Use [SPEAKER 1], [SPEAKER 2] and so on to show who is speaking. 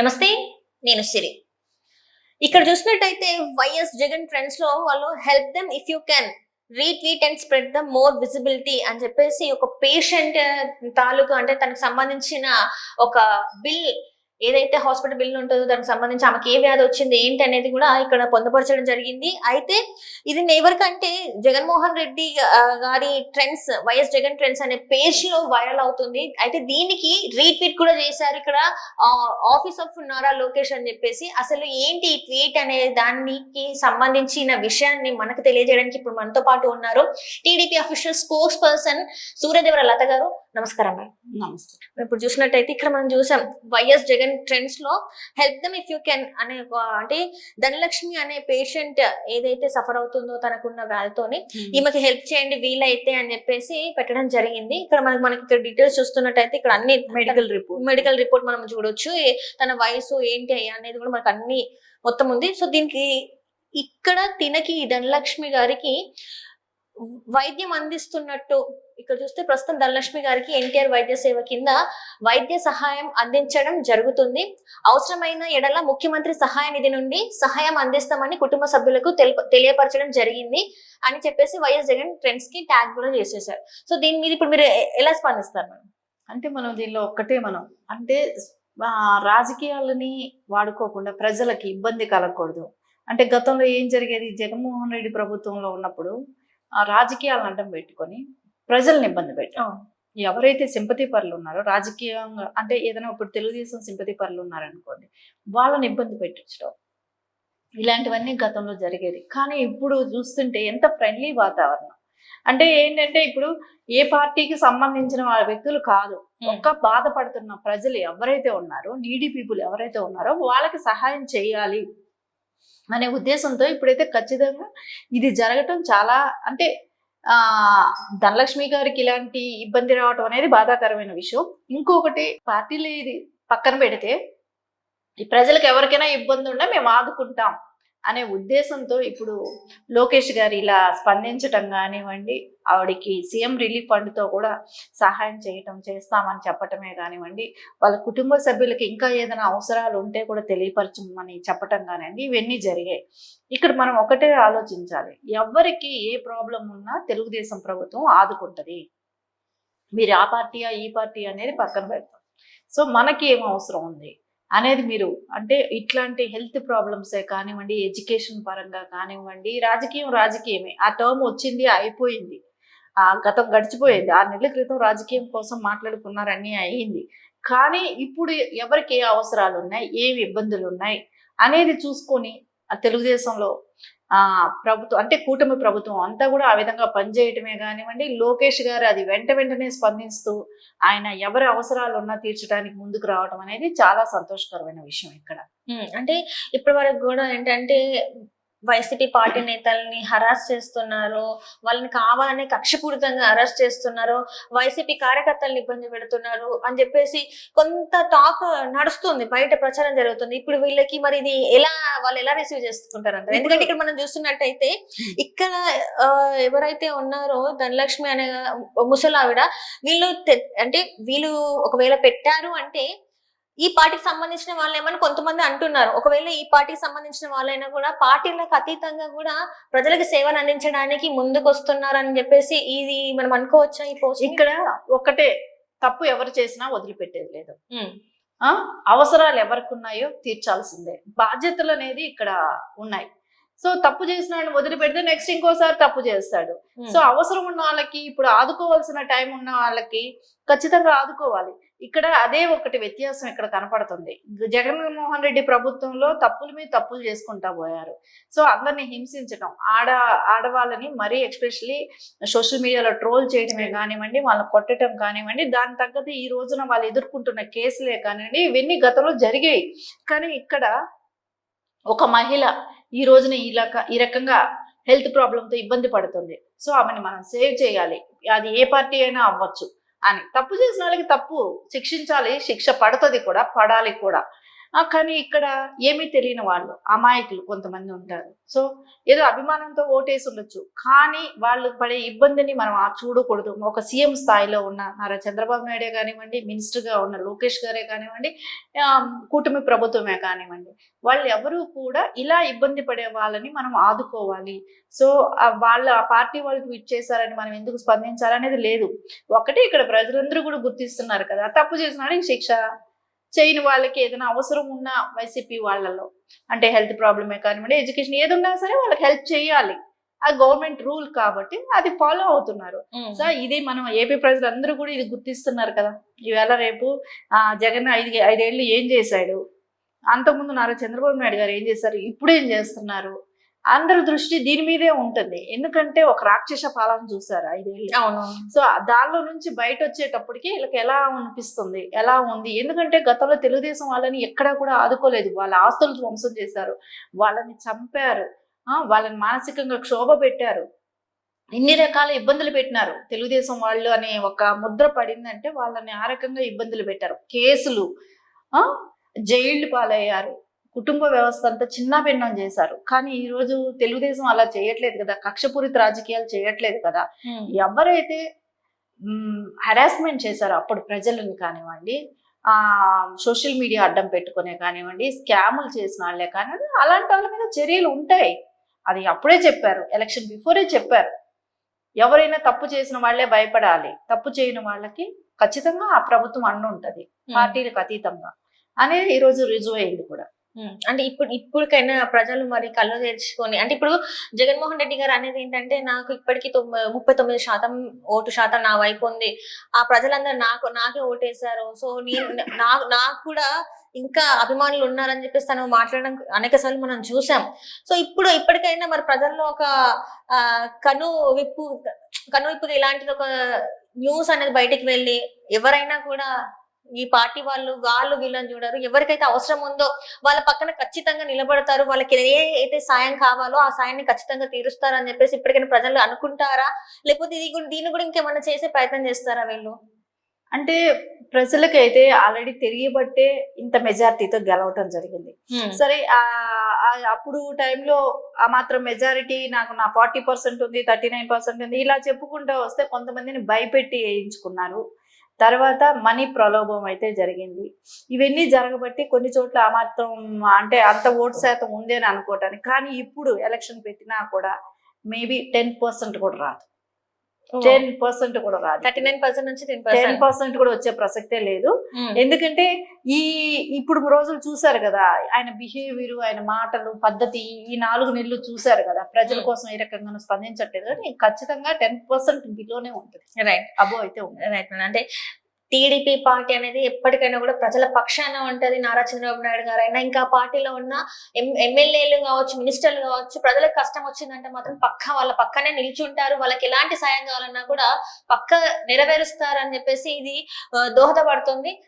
[SPEAKER 1] నమస్తే. నేను సిరి. ఇక్కడ చూసినట్టయితే వైఎస్ జగన్ ట్రెండ్స్ లో వాళ్ళు help them if you can retweet and spread the more visibility అని చెప్పేసి ఒక పేషెంట్ తాలూకు అంటే తనకు సంబంధించిన ఒక బిల్ ఏదైతే హాస్పిటల్ బిల్ ఉంటుందో దానికి సంబంధించి ఆమెకి ఏ వ్యాధి వచ్చింది ఏంటి అనేది కూడా ఇక్కడ పొందుపరచడం జరిగింది. అయితే ఇది ఎవరికంటే జగన్మోహన్ రెడ్డి గారి ట్రెండ్స్, వైఎస్ జగన్ ట్రెండ్స్ అనే పేజ్ లో వైరల్ అవుతుంది. అయితే దీనికి రీట్వీట్ కూడా చేశారు ఇక్కడ ఆఫీస్ ఆఫ్ నారా లోకేష్ అని చెప్పేసి. అసలు ఏంటి ఈ ట్వీట్ అనే దానికి సంబంధించిన విషయాన్ని మనకు తెలియజేయడానికి ఇప్పుడు మనతో పాటు ఉన్నారు TDP official spokesperson Suryadevara Latha గారు. నమస్కారం మేడం.
[SPEAKER 2] నమస్తే.
[SPEAKER 1] ఇప్పుడు చూసినట్టయితే ఇక్కడ మనం చూసాం వైఎస్ జగన్ ట్రెండ్స్ లో help them if you can అనే అంటే ధనలక్ష్మి అనే పేషెంట్ ఏదైతే సఫర్ అవుతుందో తనకున్న వ్యాధితోని ఈమెకి హెల్ప్ చేయండి వీలైతే అని చెప్పేసి పెట్టడం జరిగింది. ఇక్కడ మనకి ఇక్కడ డీటెయిల్స్ చూస్తున్నట్టయితే ఇక్కడ అన్ని మెడికల్ రిపోర్ట్ మనం చూడొచ్చు. తన వయసు ఏంటి అనేది కూడా మనకు అన్ని మొత్తం ఉంది. సో దీనికి ఇక్కడ తినకి ధనలక్ష్మి గారికి వైద్యం అందిస్తున్నట్టు ఇక్కడ చూస్తే ప్రస్తుతం ధనలక్ష్మి గారికి ఎన్టీఆర్ వైద్య సేవ కింద వైద్య సహాయం అందించడం జరుగుతుంది. అవసరమైన ఎడల ముఖ్యమంత్రి సహాయ నిధి నుండి సహాయం అందిస్తామని కుటుంబ సభ్యులకు తెలియపరచడం జరిగింది అని చెప్పేసి వైఎస్ జగన్ ట్రెండ్స్ కి ట్యాగ్ కూడా చేసేసారు. సో దీని మీద ఇప్పుడు మీరు ఎలా స్పందిస్తారు మేడం?
[SPEAKER 2] అంటే మనం దీనిలో ఒక్కటే అంటే రాజకీయాలని వాడుకోకుండా ప్రజలకి ఇబ్బంది కలగకూడదు. అంటే గతంలో ఏం జరిగేది, జగన్మోహన్ రెడ్డి ప్రభుత్వంలో ఉన్నప్పుడు ఆ రాజకీయాలను అడ్డం పెట్టుకొని ప్రజల్ని ఇబ్బంది పెట్టాం. ఎవరైతే సింపతి పరులు ఉన్నారో రాజకీయంగా, అంటే ఏదైనా ఇప్పుడు తెలుగుదేశం సింపతి పరులు ఉన్నారనుకోండి, వాళ్ళని ఇబ్బంది పెట్టించడం, ఇలాంటివన్నీ గతంలో జరిగేది. కానీ ఇప్పుడు చూస్తుంటే ఎంత ఫ్రెండ్లీ వాతావరణం. అంటే ఏంటంటే ఇప్పుడు ఏ పార్టీకి సంబంధించిన వ్యక్తులు కాదు, ఒక్క బాధపడుతున్న ప్రజలు ఎవరైతే ఉన్నారో, నీడీ పీపుల్ ఎవరైతే ఉన్నారో వాళ్ళకి సహాయం చేయాలి అనే ఉద్దేశంతో ఇప్పుడైతే ఖచ్చితంగా ఇది జరగటం చాలా, అంటే ధనలక్ష్మి గారికి ఇలాంటి ఇబ్బంది రావటం అనేది బాధాకరమైన విషయం. ఇంకొకటి, పార్టీలు ఇది పక్కన పెడితే ఈ ప్రజలకు ఎవరికైనా ఇబ్బంది ఉన్నా మేము ఆదుకుంటాం అనే ఉద్దేశంతో ఇప్పుడు లోకేష్ గారు ఇలా స్పందించటం కానివ్వండి, ఆవిడకి సీఎం రిలీఫ్ ఫండ్తో కూడా సహాయం చేస్తామని చెప్పటమే కానివ్వండి, వాళ్ళ కుటుంబ సభ్యులకి ఇంకా ఏదైనా అవసరాలు ఉంటే కూడా తెలియపరచమని చెప్పటం కానివ్వండి, ఇవన్నీ జరిగాయి. ఇక్కడ మనం ఒకటే ఆలోచించాలి, ఎవరికి ఏ ప్రాబ్లం ఉన్నా తెలుగుదేశం ప్రభుత్వం ఆదుకుంటుంది. మీరు ఆ పార్టీయా ఈ పార్టీ అనేది పక్కన పెడతాం. సో మనకి ఏం అవసరం ఉంది అనేది మీరు, అంటే ఇట్లాంటి హెల్త్ ప్రాబ్లమ్సే కానివ్వండి, ఎడ్యుకేషన్ పరంగా కానివ్వండి, రాజకీయమే. ఆ టర్మ్ వచ్చింది, అయిపోయింది, గతం గడిచిపోయింది. 6 నెలల క్రితం రాజకీయం కోసం మాట్లాడుకున్నారన్నీ అయ్యింది. కానీ ఇప్పుడు ఎవరికి ఏ అవసరాలు ఉన్నాయి, ఏమి ఇబ్బందులు ఉన్నాయి అనేది చూసుకొని తెలుగుదేశంలో ప్రభుత్వం, అంటే కూటమి ప్రభుత్వం అంతా కూడా ఆ విధంగా పనిచేయటమే కానివ్వండి, లోకేష్ గారు అది వెంటనే స్పందిస్తూ ఆయన ఎవరి అవసరాలు ఉన్నా తీర్చడానికి ముందుకు రావడం అనేది చాలా సంతోషకరమైన విషయం. ఇక్కడ
[SPEAKER 1] అంటే ఇప్పటి వరకు కూడా ఏంటంటే వైసీపీ పార్టీ నేతల్ని హరాస్ చేస్తున్నారు, వాళ్ళని కావాలని కక్షపూరితంగా అరెస్ట్ చేస్తున్నారు, వైసీపీ కార్యకర్తలను ఇబ్బంది పెడుతున్నారు అని చెప్పేసి కొంత టాక్ నడుస్తుంది, బయట ప్రచారం జరుగుతుంది. ఇప్పుడు వీళ్ళకి మరి ఇది వాళ్ళు ఎలా రిసీవ్ చేసుకుంటారంటారు? ఎందుకంటే ఇక్కడ మనం చూస్తున్నట్టయితే ఇక్కడ ఎవరైతే ఉన్నారో ధనలక్ష్మి అనే ముసలావిడ, వీళ్ళు ఒకవేళ పెట్టారు అంటే ఈ పార్టీకి సంబంధించిన వాళ్ళేమని కొంతమంది అంటున్నారు. ఒకవేళ ఈ పార్టీకి సంబంధించిన వాళ్ళైనా కూడా పార్టీలకు అతీతంగా కూడా ప్రజలకు సేవను అందించడానికి ముందుకు వస్తున్నారని చెప్పేసి ఇది మనం అనుకోవచ్చా? ఈ పోస్ట్
[SPEAKER 2] ఇక్కడ ఒకటే, తప్పు ఎవరు చేసినా వదిలిపెట్టేది లేదు. అవసరాలు ఎవరికి ఉన్నాయో తీర్చాల్సిందే, బాధ్యతలు అనేది ఇక్కడ ఉన్నాయి. సో తప్పు చేసిన వాళ్ళని వదిలిపెడితే నెక్స్ట్ ఇంకోసారి తప్పు చేస్తాడు. సో అవసరం ఉన్న వాళ్ళకి, ఇప్పుడు ఆదుకోవాల్సిన టైం ఉన్న వాళ్ళకి ఖచ్చితంగా ఆదుకోవాలి. ఇక్కడ అదే ఒకటి వ్యత్యాసం ఇక్కడ కనపడుతుంది. జగన్మోహన్ రెడ్డి ప్రభుత్వంలో తప్పుల మీద తప్పులు చేసుకుంటా పోయారు. సో అందరినీ హింసించడం, ఆడవాళ్ళని మరీ ఎస్పెషల్లీ సోషల్ మీడియాలో ట్రోల్ చేయడమే కానివ్వండి, వాళ్ళని కొట్టడం కానివ్వండి, దాని తగ్గట్టు ఈ రోజున వాళ్ళు ఎదుర్కొంటున్న కేసులే కానివ్వండి, ఇవన్నీ గతంలో జరిగాయి. కానీ ఇక్కడ ఒక మహిళ ఈ రోజున ఈ రకంగా హెల్త్ ప్రాబ్లంతో ఇబ్బంది పడుతుంది. సో ఆమెను మనం సేవ్ చేయాలి, అది ఏ పార్టీ అయినా అవ్వచ్చు అని. తప్పు చేసిన వాళ్ళకి తప్పు శిక్షించాలి, శిక్ష పడుతుంది కూడా, పడాలి కూడా. కానీ ఇక్కడ ఏమీ తెలియని వాళ్ళు అమాయకులు కొంతమంది ఉంటారు. సో ఏదో అభిమానంతో ఓటేసి ఉండొచ్చు, కానీ వాళ్ళు పడే ఇబ్బందిని మనం చూడకూడదు. ఒక సీఎం స్థాయిలో ఉన్న నారా చంద్రబాబు నాయుడే కానివ్వండి, మినిస్టర్గా ఉన్న లోకేష్ గారే కానివ్వండి, కూటమి ప్రభుత్వమే కానివ్వండి, వాళ్ళు ఎవరూ కూడా ఇలా ఇబ్బంది పడే వాళ్ళని మనం ఆదుకోవాలి. సో వాళ్ళ ఆ పార్టీ వాళ్ళకి ఇచ్చేసారని మనం ఎందుకు స్పందించాలనేది లేదు. ఒకటి ఇక్కడ ప్రజలందరూ కూడా గుర్తిస్తున్నారు కదా, తప్పు చేసిన వాడికి శిక్ష, చేయని వాళ్ళకి ఏదైనా అవసరం ఉన్న వైసీపీ వాళ్ళలో అంటే హెల్త్ ప్రాబ్లమే కానివ్వండి, ఎడ్యుకేషన్ ఏదున్నా సరే వాళ్ళకి హెల్ప్ చేయాలి. ఆ గవర్నమెంట్ రూల్ కాబట్టి అది ఫాలో అవుతున్నారు. సో ఇది మనం ఏపీ ప్రజలందరూ కూడా ఇది గుర్తిస్తున్నారు కదా. ఈవేళ రేపు జగన్ 5 ఏళ్ళు ఏం చేశాడు, అంతకుముందు నారా చంద్రబాబు నాయుడు గారు ఏం చేశారు, ఇప్పుడు ఏం చేస్తున్నారు, అందరి దృష్టి దీని మీదే ఉంటుంది. ఎందుకంటే ఒక రాక్షస పాలన చూసారు 5 ఏళ్ళు.
[SPEAKER 1] అవును.
[SPEAKER 2] సో దానిలో నుంచి బయట వచ్చేటప్పటికి వీళ్ళకి ఎలా అనిపిస్తుంది, ఎలా ఉంది, ఎందుకంటే గతంలో తెలుగుదేశం వాళ్ళని ఎక్కడా కూడా ఆదుకోలేదు. వాళ్ళ ఆస్తులు ధ్వంసం చేశారు, వాళ్ళని చంపారు, వాళ్ళని మానసికంగా క్షోభ పెట్టారు, ఇన్ని రకాల ఇబ్బందులు పెట్టినారు. తెలుగుదేశం వాళ్ళు అనే ఒక ముద్ర పడిందంటే వాళ్ళని ఆ రకంగా ఇబ్బందులు పెట్టారు, కేసులు, జైళ్లు పాలయ్యారు, కుటుంబ వ్యవస్థ అంతా చిన్నాభిన్నం చేశారు. కానీ ఈ రోజు తెలుగుదేశం అలా చేయట్లేదు కదా, కక్షపూరిత రాజకీయాలు చేయట్లేదు కదా. ఎవరైతే హెరాస్మెంట్ చేశారో అప్పుడు ప్రజలను కానివ్వండి, సోషల్ మీడియా అడ్డం పెట్టుకునే కానివ్వండి, స్కాములు చేసిన వాళ్ళే కానివ్వండి, అలాంటి వాళ్ళ మీద చర్యలు ఉంటాయి. అది అప్పుడే చెప్పారు, ఎలక్షన్ బిఫోరే చెప్పారు. ఎవరైనా తప్పు చేసిన వాళ్ళే భయపడాలి, తప్పు చేయని వాళ్ళకి ఖచ్చితంగా ఆ ప్రభుత్వం అన్ను ఉంటది పార్టీలకు అతీతంగా అనేది ఈ రోజు రుజువు అయింది కూడా.
[SPEAKER 1] అంటే ఇప్పటికైనా ప్రజలు మరి కళ్ళు తెరుచుకొని, అంటే ఇప్పుడు జగన్మోహన్ రెడ్డి గారు అనేది ఏంటంటే, నాకు ఇప్పటికీ 39% ఓటు శాతం నా వైపు ఉంది, ఆ ప్రజలందరూ నాకే ఓటేశారు, సో నాకు కూడా ఇంకా అభిమానులు ఉన్నారని చెప్పేసి తను మాట్లాడడం అనేక సార్లు మనం చూసాం. సో ఇప్పటికైనా మరి ప్రజల్లో ఒక కను విప్పు ఇలాంటిది ఒక న్యూస్ అనేది బయటికి వెళ్ళి ఎవరైనా కూడా ఈ పార్టీ వాళ్ళు వీళ్ళని చూడరు, ఎవరికైతే అవసరం ఉందో వాళ్ళ పక్కన ఖచ్చితంగా నిలబడతారు, వాళ్ళకి అయితే సాయం కావాలో ఆ సాయాన్ని ఖచ్చితంగా తీరుస్తారు అని చెప్పేసి ఇప్పటికైనా ప్రజలు అనుకుంటారా, లేకపోతే దీన్ని కూడా ఇంకేమన్నా చేసే ప్రయత్నం చేస్తారా వీళ్ళు?
[SPEAKER 2] అంటే ప్రజలకైతే ఆల్రెడీ తెలియబట్టే ఇంత మెజారిటీతో గెలవటం జరిగింది. సరే అప్పుడు టైంలో ఆ మాత్రం మెజారిటీ నా 40% ఉంది, 39% ఉంది ఇలా చెప్పుకుంటూ వస్తే కొంతమందిని భయపెట్టి వేయించుకున్నారు. తర్వాత మనీ ప్రలోభం అయితే జరిగింది. ఇవన్నీ జరగబట్టి కొన్ని చోట్ల ఆ మాత్రం అంటే అంత ఓటు శాతం ఉంది అని అనుకోవటానికి. కానీ ఇప్పుడు ఎలక్షన్ పెట్టినా కూడా మేబీ 10% కూడా రాదు, 10% కూడా రాదు,
[SPEAKER 1] 39% నుంచి
[SPEAKER 2] 10% కూడా వచ్చే ప్రసక్తే లేదు. ఎందుకంటే ఇప్పుడు రోజులు చూసారు కదా, ఆయన బిహేవియర్, ఆయన మాటలు, పద్ధతి, ఈ 4 నెలలు చూసారు కదా, ప్రజల కోసం ఏ రకంగా స్పందించట్లేదు. కానీ ఖచ్చితంగా 10% బిలోనే ఉంటుంది,
[SPEAKER 1] రైట్,
[SPEAKER 2] అబో అయితే ఉంటుంది.
[SPEAKER 1] రైట్. అంటే టీడీపీ పార్టీ అనేది ఎప్పటికైనా కూడా ప్రజల పక్షాన ఉంటది. నారా చంద్రబాబు నాయుడు గారు అయినా, ఇంకా పార్టీలో ఉన్న ఎమ్మెల్యేలు కావచ్చు, మినిస్టర్లు కావచ్చు, ప్రజలకు కష్టం వచ్చిందంటే మాత్రం వాళ్ళ పక్కనే నిల్చుంటారు, వాళ్ళకి ఎలాంటి సాయం కావాలన్నా కూడా పక్క నెరవేరుస్తారు అని చెప్పేసి ఇది దోహదపడుతుంది.